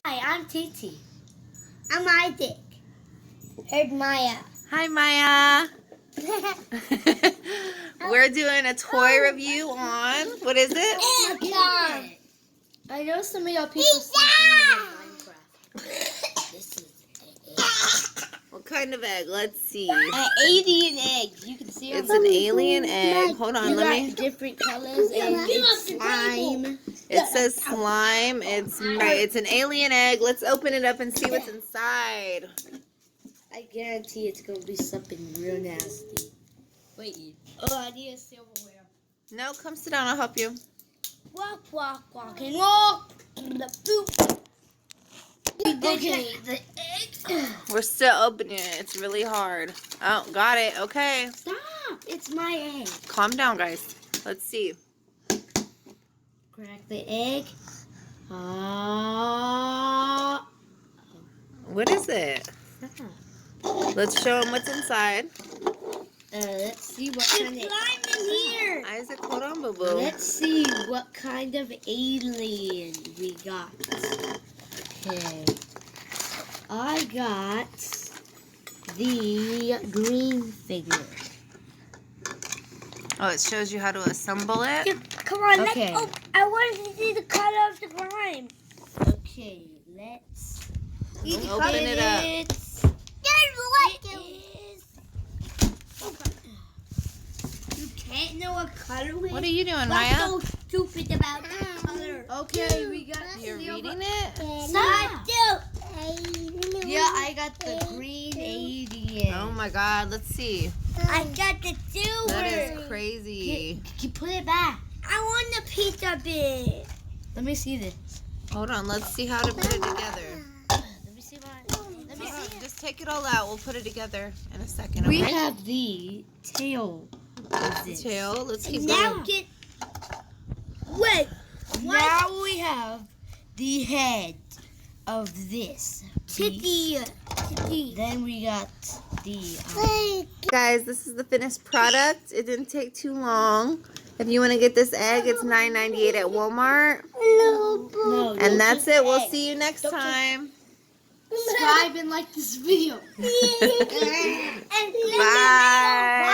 Hi, I'm Titi. I'm Isaac. Here's Maya. Hi, Maya. We're doing a toy review on, what is it? I know some of y'all people see these in Minecraft. This is What kind of egg? Let's see. an alien egg. You can see It's an alien egg. Hold on, let me. different colors and it's slime. It says slime. It's an alien egg. Let's open it up and see what's inside. I guarantee it's gonna be something real nasty. Wait. Oh, I need a silverware. No, come sit down. I'll help you. Walk, and walk. Okay, the egg. We're still opening it. It's really hard. Oh, got it. Okay. Stop! It's my egg. Calm down, guys. Let's see. Crack the egg. What is it? Let's show them what's inside. Let's see what kind of slime in here. Isaac, hold on, boo-boo. Let's see what kind of alien we got. Okay. I got the green figure. Oh, it shows you how to assemble it. Come on, okay. I want to see the color of the grime. Okay, let's Open it up. It is. You can't know what color it is. What are you doing, What's Maya? so stupid about the color? Okay, we got You're reading it? Stop. Yeah, I got the green alien. Oh my God, let's see. I got the silver. That is crazy. Can you put it back? I want a piece of it. Let me see this. Hold on, let's see how to put it together. Let me see mine. Let me see it. Just take it all out. We'll put it together in a second. We Okay? have the tail of this. Tail. Let's keep Now going. wait. Now we have the head of this. Titty. Then we got the. Guys, this is the finished product. It didn't take too long. If you want to get this egg, it's $9.98 at Walmart. No. And that's it. We'll see you next time. Subscribe and like this video. Bye.